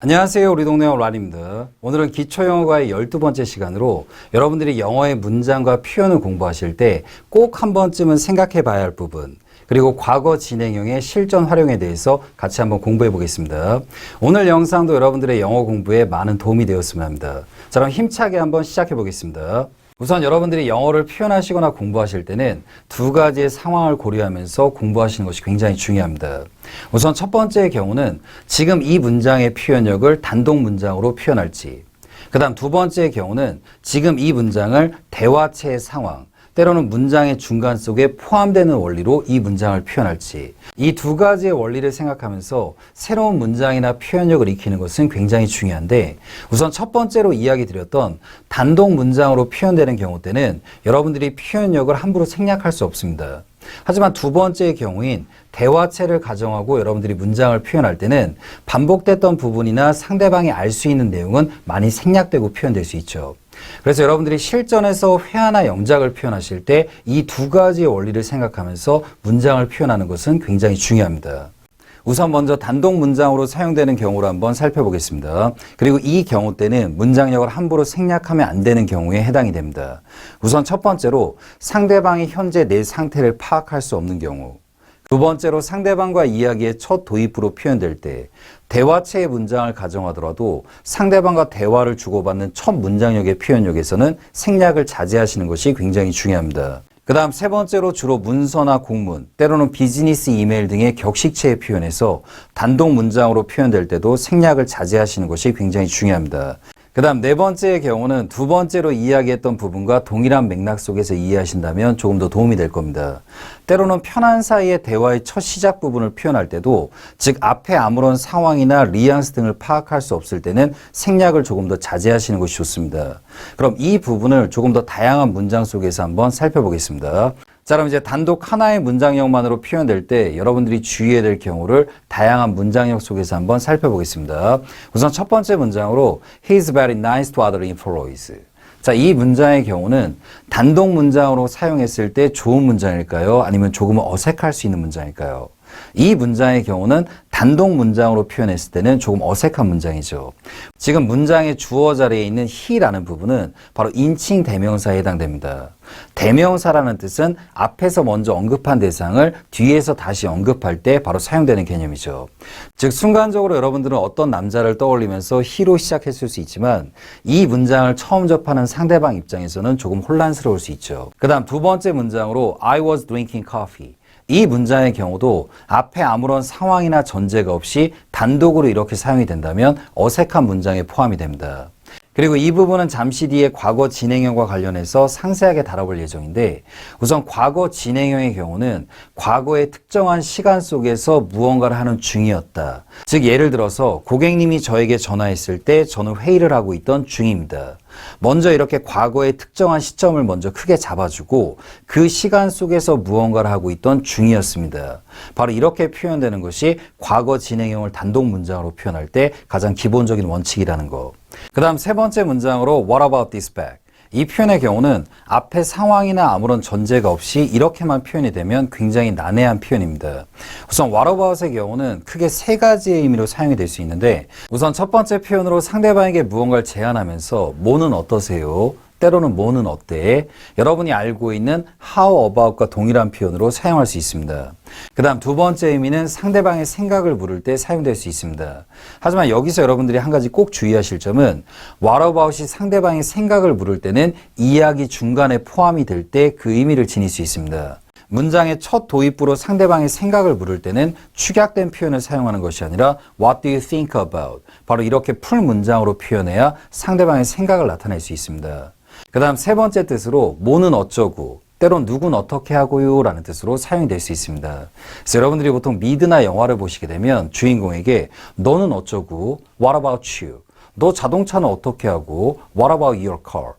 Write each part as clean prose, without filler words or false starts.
안녕하세요. 우리 동네 란입니다. 오늘은 기초영어과의 12번째 시간으로 여러분들이 영어의 문장과 표현을 공부하실 때 꼭 한 번쯤은 생각해 봐야 할 부분, 그리고 과거 진행형의 실전 활용에 대해서 같이 한번 공부해 보겠습니다. 오늘 영상도 여러분들의 영어 공부에 많은 도움이 되었으면 합니다. 자, 그럼 힘차게 한번 시작해 보겠습니다. 우선 여러분들이 영어를 표현하시거나 공부하실 때는 두 가지의 상황을 고려하면서 공부하시는 것이 굉장히 중요합니다. 우선 첫 번째의 경우는 지금 이 문장의 표현력을 단독 문장으로 표현할지, 그 다음 두 번째의 경우는 지금 이 문장을 대화체의 상황, 때로는 문장의 중간 속에 포함되는 원리로 이 문장을 표현할지, 이 두 가지의 원리를 생각하면서 새로운 문장이나 표현력을 익히는 것은 굉장히 중요한데, 우선 첫 번째로 이야기 드렸던 단독 문장으로 표현되는 경우 때는 여러분들이 표현력을 함부로 생략할 수 없습니다. 하지만 두 번째의 경우인 대화체를 가정하고 여러분들이 문장을 표현할 때는 반복됐던 부분이나 상대방이 알 수 있는 내용은 많이 생략되고 표현될 수 있죠. 그래서 여러분들이 실전에서 회화나 영작을 표현하실 때 이 두 가지의 원리를 생각하면서 문장을 표현하는 것은 굉장히 중요합니다. 우선 먼저 단독 문장으로 사용되는 경우를 한번 살펴보겠습니다. 그리고 이 경우 때는 문장력을 함부로 생략하면 안 되는 경우에 해당이 됩니다. 우선 첫 번째로 상대방이 현재 내 상태를 파악할 수 없는 경우, 두 번째로 상대방과 이야기의 첫 도입부로 표현될 때, 대화체의 문장을 가정하더라도 상대방과 대화를 주고받는 첫 문장력의 표현력에서는 생략을 자제하시는 것이 굉장히 중요합니다. 그 다음 세 번째로 주로 문서나 공문, 때로는 비즈니스 이메일 등의 격식체의 표현에서 단독 문장으로 표현될 때도 생략을 자제하시는 것이 굉장히 중요합니다. 그 다음 네 번째의 경우는 두 번째로 이야기했던 부분과 동일한 맥락 속에서 이해하신다면 조금 더 도움이 될 겁니다. 때로는 편한 사이에 대화의 첫 시작 부분을 표현할 때도, 즉 앞에 아무런 상황이나 뉘앙스 등을 파악할 수 없을 때는 생략을 조금 더 자제하시는 것이 좋습니다. 그럼 이 부분을 조금 더 다양한 문장 속에서 한번 살펴보겠습니다. 자, 그럼 이제 단독 하나의 문장력만으로 표현될 때 여러분들이 주의해야 될 경우를 다양한 문장력 속에서 한번 살펴보겠습니다. 우선 첫 번째 문장으로 He's very nice to other employees. 자, 이 문장의 경우는 단독 문장으로 사용했을 때 좋은 문장일까요? 아니면 조금 어색할 수 있는 문장일까요? 이 문장의 경우는 단독 문장으로 표현했을 때는 조금 어색한 문장이죠. 지금 문장의 주어 자리에 있는 he라는 부분은 바로 인칭 대명사에 해당됩니다. 대명사라는 뜻은 앞에서 먼저 언급한 대상을 뒤에서 다시 언급할 때 바로 사용되는 개념이죠. 즉 순간적으로 여러분들은 어떤 남자를 떠올리면서 he로 시작했을 수 있지만 이 문장을 처음 접하는 상대방 입장에서는 조금 혼란스러울 수 있죠. 그 다음 두 번째 문장으로 I was drinking coffee. 이 문장의 경우도 앞에 아무런 상황이나 전제가 없이 단독으로 이렇게 사용이 된다면 어색한 문장에 포함이 됩니다. 그리고 이 부분은 잠시 뒤에 과거 진행형과 관련해서 상세하게 다뤄볼 예정인데, 우선 과거 진행형의 경우는 과거의 특정한 시간 속에서 무언가를 하는 중이었다. 즉 예를 들어서 고객님이 저에게 전화했을 때 저는 회의를 하고 있던 중입니다. 먼저 이렇게 과거의 특정한 시점을 먼저 크게 잡아주고 그 시간 속에서 무언가를 하고 있던 중이었습니다. 바로 이렇게 표현되는 것이 과거 진행형을 단독 문장으로 표현할 때 가장 기본적인 원칙이라는 거. 그 다음 세 번째 문장으로 What about this bag? 이 표현의 경우는 앞에 상황이나 아무런 전제가 없이 이렇게만 표현이 되면 굉장히 난해한 표현입니다. 우선 what about의 경우는 크게 세 가지의 의미로 사용이 될 수 있는데, 우선 첫 번째 표현으로 상대방에게 무언가를 제안하면서 뭐는 어떠세요? 때로는 뭐는 어때? 여러분이 알고 있는 how about과 동일한 표현으로 사용할 수 있습니다. 그 다음 두 번째 의미는 상대방의 생각을 물을 때 사용될 수 있습니다. 하지만 여기서 여러분들이 한 가지 꼭 주의하실 점은 what about이 상대방의 생각을 물을 때는 이야기 중간에 포함이 될 때 그 의미를 지닐 수 있습니다. 문장의 첫 도입부로 상대방의 생각을 물을 때는 축약된 표현을 사용하는 것이 아니라 What do you think about? 바로 이렇게 풀 문장으로 표현해야 상대방의 생각을 나타낼 수 있습니다. 그 다음 세 번째 뜻으로 뭐는 어쩌고, 때론 누군 어떻게 하고요 라는 뜻으로 사용이 될 수 있습니다. 그래서 여러분들이 보통 미드나 영화를 보시게 되면 주인공에게 너는 어쩌고, What about you? 너 자동차는 어떻게 하고, What about your car?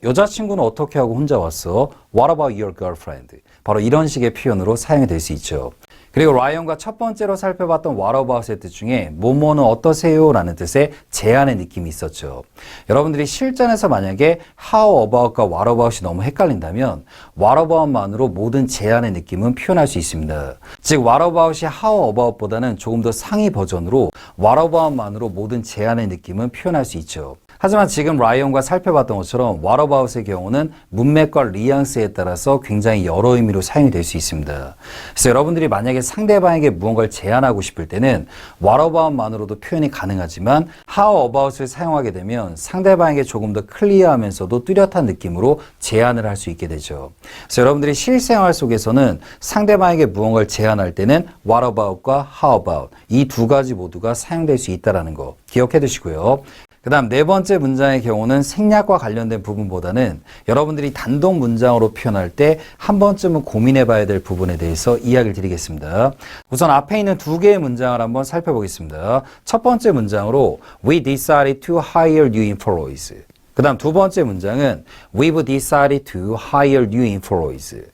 여자친구는 어떻게 하고 혼자 왔어? What about your girlfriend? 바로 이런 식의 표현으로 사용이 될 수 있죠. 그리고 라이언과 첫 번째로 살펴봤던 what about의 뜻 중에 뭐뭐는 어떠세요? 라는 뜻의 제안의 느낌이 있었죠. 여러분들이 실전에서 만약에 how about과 what about이 너무 헷갈린다면 what about만으로 모든 제안의 느낌은 표현할 수 있습니다. 즉 what about이 how about보다는 조금 더 상위 버전으로 what about만으로 모든 제안의 느낌은 표현할 수 있죠. 하지만 지금 라이언과 살펴봤던 것처럼 what about의 경우는 문맥과 뉘앙스에 따라서 굉장히 여러 의미로 사용이 될 수 있습니다. 그래서 여러분들이 만약에 상대방에게 무언가를 제안하고 싶을 때는 what about만으로도 표현이 가능하지만 how about을 사용하게 되면 상대방에게 조금 더 클리어하면서도 뚜렷한 느낌으로 제안을 할 수 있게 되죠. 그래서 여러분들이 실생활 속에서는 상대방에게 무언가를 제안할 때는 what about과 how about 이 두 가지 모두가 사용될 수 있다는 거 기억해 두시고요. 그 다음 네 번째 문장의 경우는 생략과 관련된 부분보다는 여러분들이 단독 문장으로 표현할 때 한 번쯤은 고민해 봐야 될 부분에 대해서 이야기를 드리겠습니다. 우선 앞에 있는 두 개의 문장을 한번 살펴보겠습니다. 첫 번째 문장으로 We decided to hire new employees. 그 다음 두 번째 문장은 We've decided to hire new employees.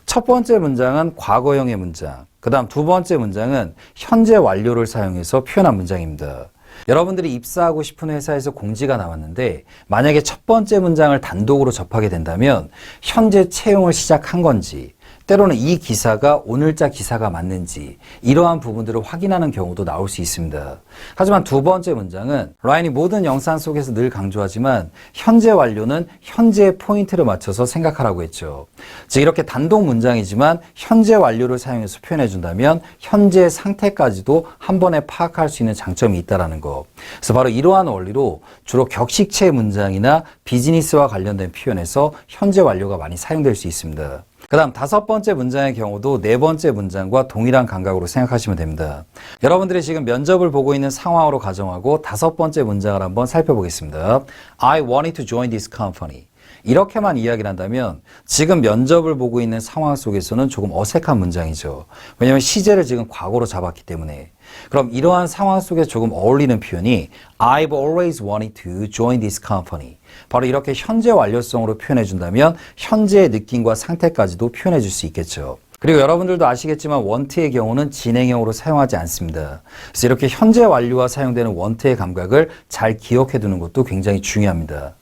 첫 번째 문장은 과거형의 문장. 그 다음 두 번째 문장은 현재 완료를 사용해서 표현한 문장입니다. 여러분들이 입사하고 싶은 회사에서 공지가 나왔는데 만약에 첫 번째 문장을 단독으로 접하게 된다면 현재 채용을 시작한 건지 때로는 이 기사가 오늘자 기사가 맞는지 이러한 부분들을 확인하는 경우도 나올 수 있습니다. 하지만 두 번째 문장은 라인이 모든 영상 속에서 늘 강조하지만 현재 완료는 현재의 포인트를 맞춰서 생각하라고 했죠. 즉 이렇게 단독 문장이지만 현재 완료를 사용해서 표현해 준다면 현재 상태까지도 한 번에 파악할 수 있는 장점이 있다는 거. 그래서 바로 이러한 원리로 주로 격식체 문장이나 비즈니스와 관련된 표현에서 현재 완료가 많이 사용될 수 있습니다. 그 다음 다섯 번째 문장의 경우도 네 번째 문장과 동일한 감각으로 생각하시면 됩니다. 여러분들이 지금 면접을 보고 있는 상황으로 가정하고 다섯 번째 문장을 한번 살펴보겠습니다. I wanted to join this company. 이렇게만 이야기를 한다면 지금 면접을 보고 있는 상황 속에서는 조금 어색한 문장이죠. 왜냐하면 시제를 지금 과거로 잡았기 때문에. 그럼 이러한 상황 속에 조금 어울리는 표현이 I've always wanted to join this company. 바로 이렇게 현재 완료성으로 표현해 준다면 현재의 느낌과 상태까지도 표현해 줄 수 있겠죠. 그리고 여러분들도 아시겠지만 want의 경우는 진행형으로 사용하지 않습니다. 그래서 이렇게 현재 완료와 사용되는 want의 감각을 잘 기억해 두는 것도 굉장히 중요합니다.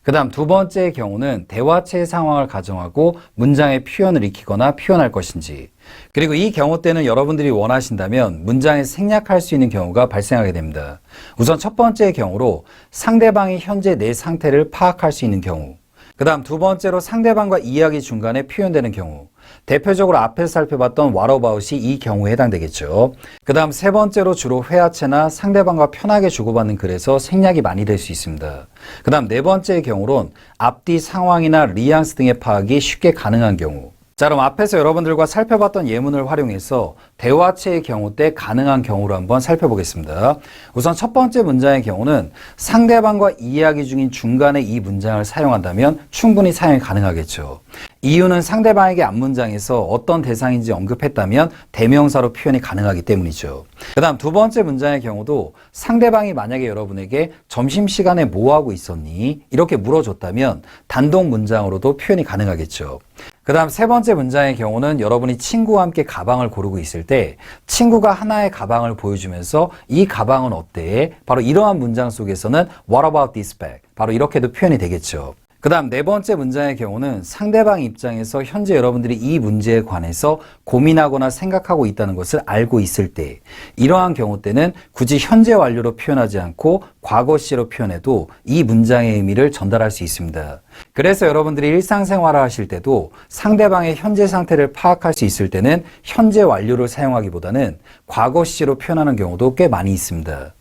그 다음 두 번째의 경우는 대화체의 상황을 가정하고 문장의 표현을 익히거나 표현할 것인지 그리고 이 경우 때는 여러분들이 원하신다면 문장에 생략할 수 있는 경우가 발생하게 됩니다. 우선 첫 번째의 경우로 상대방이 현재 내 상태를 파악할 수 있는 경우 그 다음 두 번째로 상대방과 이야기 중간에 표현되는 경우 대표적으로 앞에서 살펴봤던 what about이 이 경우에 해당되겠죠. 그 다음 세 번째로 주로 회화체나 상대방과 편하게 주고받는 글에서 생략이 많이 될 수 있습니다. 그 다음 네 번째의 경우론 앞뒤 상황이나 뉘앙스 등의 파악이 쉽게 가능한 경우 자 그럼 앞에서 여러분들과 살펴봤던 예문을 활용해서 대화체의 경우 때 가능한 경우로 한번 살펴보겠습니다. 우선 첫 번째 문장의 경우는 상대방과 이야기 중인 중간에 이 문장을 사용한다면 충분히 사용이 가능하겠죠. 이유는 상대방에게 앞문장에서 어떤 대상인지 언급했다면 대명사로 표현이 가능하기 때문이죠. 그 다음 두 번째 문장의 경우도 상대방이 만약에 여러분에게 점심시간에 뭐 하고 있었니? 이렇게 물어줬다면 단독 문장으로도 표현이 가능하겠죠. 그 다음 세 번째 문장의 경우는 여러분이 친구와 함께 가방을 고르고 있을 때 친구가 하나의 가방을 보여주면서 이 가방은 어때? 바로 이러한 문장 속에서는 What about this bag? 바로 이렇게도 표현이 되겠죠. 그 다음 네 번째 문장의 경우는 상대방 입장에서 현재 여러분들이 이 문제에 관해서 고민하거나 생각하고 있다는 것을 알고 있을 때 이러한 경우 때는 굳이 현재 완료로 표현하지 않고 과거 시로 표현해도 이 문장의 의미를 전달할 수 있습니다. 그래서 여러분들이 일상생활을 하실 때도 상대방의 현재 상태를 파악할 수 있을 때는 현재 완료를 사용하기보다는 과거 시로 표현하는 경우도 꽤 많이 있습니다.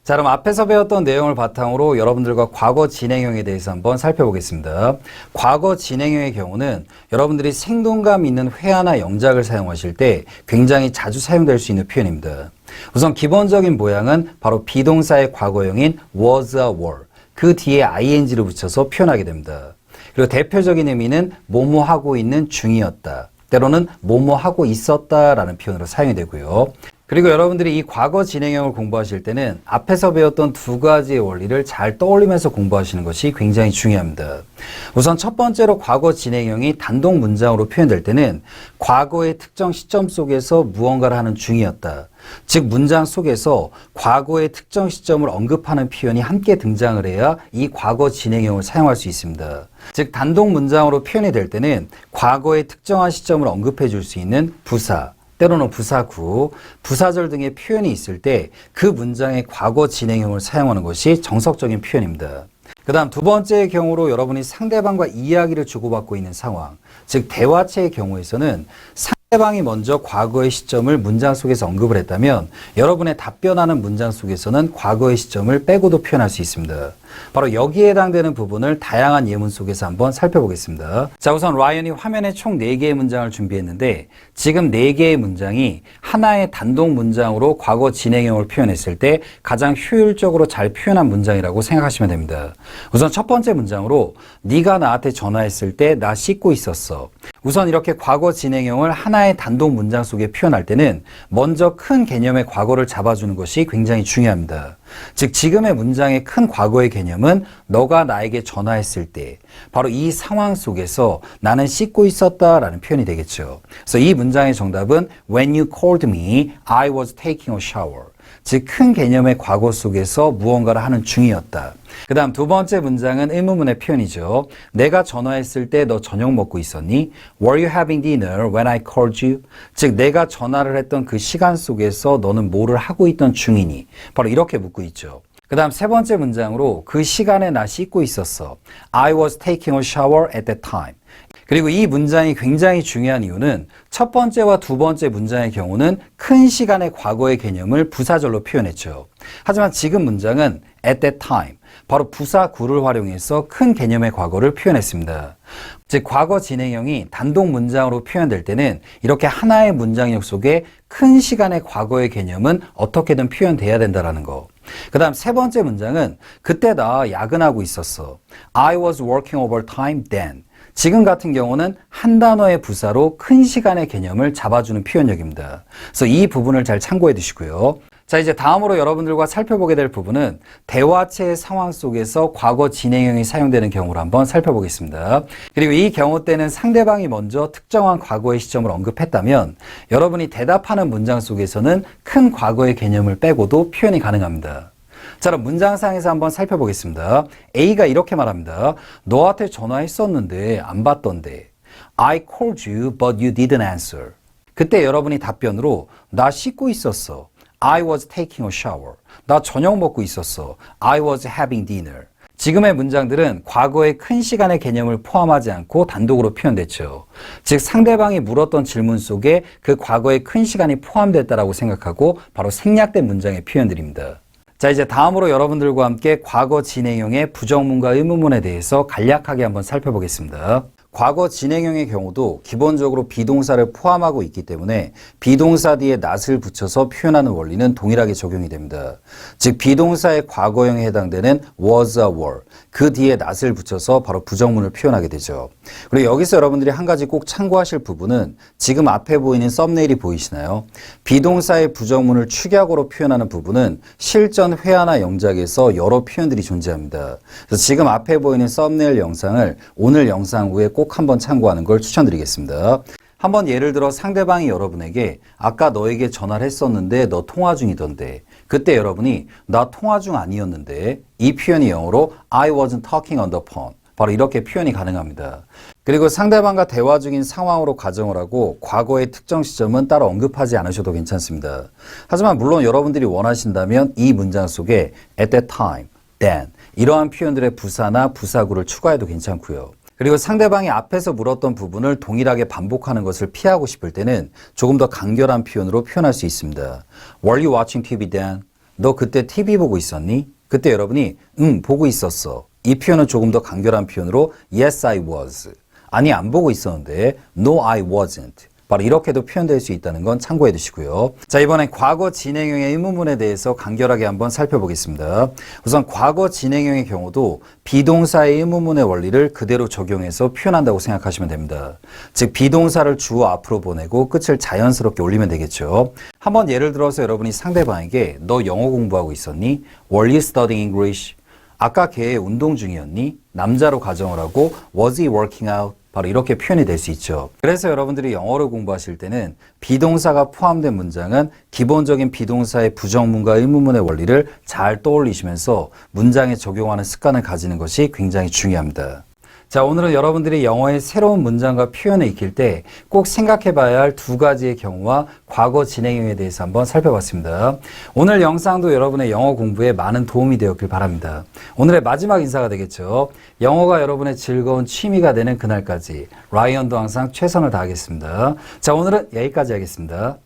자, 그럼 앞에서 배웠던 내용을 바탕으로 여러분들과 과거 진행형에 대해서 한번 살펴보겠습니다. 과거 진행형의 경우는 여러분들이 생동감 있는 회화나 영작을 사용하실 때 굉장히 자주 사용될 수 있는 표현입니다. 우선 기본적인 모양은 바로 비동사의 과거형인 was a were, 그 뒤에 ing를 붙여서 표현하게 됩니다. 그리고 대표적인 의미는 뭐뭐 하고 있는 중이었다. 때로는 뭐뭐 하고 있었다라는 표현으로 사용이 되고요. 그리고 여러분들이 이 과거 진행형을 공부하실 때는 앞에서 배웠던 두 가지의 원리를 잘 떠올리면서 공부하시는 것이 굉장히 중요합니다. 우선 첫 번째로 과거 진행형이 단독 문장으로 표현될 때는 과거의 특정 시점 속에서 무언가를 하는 중이었다. 즉 문장 속에서 과거의 특정 시점을 언급하는 표현이 함께 등장을 해야 이 과거 진행형을 사용할 수 있습니다. 즉 단독 문장으로 표현이 될 때는 과거의 특정한 시점을 언급해 줄 수 있는 부사, 때로는 부사구, 부사절 등의 표현이 있을 때 그 문장의 과거 진행형을 사용하는 것이 정석적인 표현입니다. 그 다음 두 번째의 경우로 여러분이 상대방과 이야기를 주고받고 있는 상황, 즉 대화체의 경우에서는 상대방이 먼저 과거의 시점을 문장 속에서 언급을 했다면 여러분의 답변하는 문장 속에서는 과거의 시점을 빼고도 표현할 수 있습니다. 바로 여기에 해당되는 부분을 다양한 예문 속에서 한번 살펴보겠습니다. 자, 우선 라이언이 화면에 총 4개의 문장을 준비했는데 지금 4개의 문장이 하나의 단독 문장으로 과거 진행형을 표현했을 때 가장 효율적으로 잘 표현한 문장이라고 생각하시면 됩니다. 우선 첫 번째 문장으로 네가 나한테 전화했을 때 나 씻고 있었어. 우선 이렇게 과거 진행형을 하나의 단독 문장 속에 표현할 때는 먼저 큰 개념의 과거를 잡아주는 것이 굉장히 중요합니다. 즉 지금의 문장의 큰 과거의 개념은 너가 나에게 전화했을 때 바로 이 상황 속에서 나는 씻고 있었다라는 표현이 되겠죠. 그래서 이 문장의 정답은 When you called me, I was taking a shower. 즉 큰 개념의 과거 속에서 무언가를 하는 중이었다. 그 다음 두 번째 문장은 의문문의 표현이죠. 내가 전화했을 때 너 저녁 먹고 있었니? Were you having dinner when I called you? 즉 내가 전화를 했던 그 시간 속에서 너는 뭐를 하고 있던 중이니? 바로 이렇게 묻고 있죠. 그 다음 세 번째 문장으로 그 시간에 나 씻고 있었어. I was taking a shower at that time. 그리고 이 문장이 굉장히 중요한 이유는 첫 번째와 두 번째 문장의 경우는 큰 시간의 과거의 개념을 부사절로 표현했죠. 하지만 지금 문장은 at that time, 바로 부사구를 활용해서 큰 개념의 과거를 표현했습니다. 즉 과거 진행형이 단독 문장으로 표현될 때는 이렇게 하나의 문장력 속에 큰 시간의 과거의 개념은 어떻게든 표현돼야 된다는 거. 그 다음 세 번째 문장은 그때 나 야근하고 있었어. I was working overtime then. 지금 같은 경우는 한 단어의 부사로 큰 시간의 개념을 잡아주는 표현력입니다. 그래서 이 부분을 잘 참고해 두시고요. 자, 이제 다음으로 여러분들과 살펴보게 될 부분은 대화체의 상황 속에서 과거 진행형이 사용되는 경우를 한번 살펴보겠습니다. 그리고 이 경우 때는 상대방이 먼저 특정한 과거의 시점을 언급했다면 여러분이 대답하는 문장 속에서는 큰 과거의 개념을 빼고도 표현이 가능합니다. 자, 그럼 문장상에서 한번 살펴보겠습니다. A가 이렇게 말합니다. 너한테 전화했었는데 안 받던데. I called you but you didn't answer. 그때 여러분이 답변으로 나 씻고 있었어. I was taking a shower. 나 저녁 먹고 있었어. I was having dinner. 지금의 문장들은 과거의 큰 시간의 개념을 포함하지 않고 단독으로 표현됐죠. 즉 상대방이 물었던 질문 속에 그 과거의 큰 시간이 포함됐다라고 생각하고 바로 생략된 문장의 표현들입니다. 자, 이제 다음으로 여러분들과 함께 과거 진행형의 부정문과 의문문에 대해서 간략하게 한번 살펴보겠습니다. 과거 진행형의 경우도 기본적으로 비동사를 포함하고 있기 때문에 비동사 뒤에 not을 붙여서 표현하는 원리는 동일하게 적용이 됩니다. 즉 비동사의 과거형에 해당되는 was a were, 그 뒤에 not을 붙여서 바로 부정문을 표현하게 되죠. 그리고 여기서 여러분들이 한 가지 꼭 참고하실 부분은 지금 앞에 보이는 썸네일이 보이시나요? 비동사의 부정문을 축약어로 표현하는 부분은 실전 회화나 영작에서 여러 표현들이 존재합니다. 그래서 지금 앞에 보이는 썸네일 영상을 오늘 영상 후에 꼭 한번 참고하는 걸 추천드리겠습니다. 한번 예를 들어 상대방이 여러분에게 아까 너에게 전화를 했었는데 너 통화 중이던데, 그때 여러분이 나 통화 중 아니었는데, 이 표현이 영어로 I wasn't talking on the phone. 바로 이렇게 표현이 가능합니다. 그리고 상대방과 대화 중인 상황으로 가정을 하고 과거의 특정 시점은 따로 언급하지 않으셔도 괜찮습니다. 하지만 물론 여러분들이 원하신다면 이 문장 속에 at that time, then 이러한 표현들의 부사나 부사구를 추가해도 괜찮고요. 그리고 상대방이 앞에서 물었던 부분을 동일하게 반복하는 것을 피하고 싶을 때는 조금 더 간결한 표현으로 표현할 수 있습니다. Were you watching TV then? 너 그때 TV 보고 있었니? 그때 여러분이 보고 있었어. 이 표현은 조금 더 간결한 표현으로 Yes, I was. 아니, 안 보고 있었는데 No, I wasn't. 바로 이렇게도 표현될 수 있다는 건 참고해 두시고요. 자, 이번엔 과거 진행형의 의문문에 대해서 간결하게 한번 살펴보겠습니다. 우선 과거 진행형의 경우도 비동사의 의문문의 원리를 그대로 적용해서 표현한다고 생각하시면 됩니다. 즉 비동사를 주어 앞으로 보내고 끝을 자연스럽게 올리면 되겠죠. 한번 예를 들어서 여러분이 상대방에게 너 영어 공부하고 있었니? Were you studying English? 아까 걔 운동 중이었니? 남자로 가정을 하고 Was he working out? 바로 이렇게 표현이 될 수 있죠. 그래서 여러분들이 영어를 공부하실 때는 비동사가 포함된 문장은 기본적인 비동사의 부정문과 의문문의 원리를 잘 떠올리시면서 문장에 적용하는 습관을 가지는 것이 굉장히 중요합니다. 자, 오늘은 여러분들이 영어의 새로운 문장과 표현을 익힐 때 꼭 생각해 봐야 할 두 가지의 경우와 과거 진행형에 대해서 한번 살펴봤습니다. 오늘 영상도 여러분의 영어 공부에 많은 도움이 되었길 바랍니다. 오늘의 마지막 인사가 되겠죠. 영어가 여러분의 즐거운 취미가 되는 그날까지 라이언도 항상 최선을 다하겠습니다. 자, 오늘은 여기까지 하겠습니다.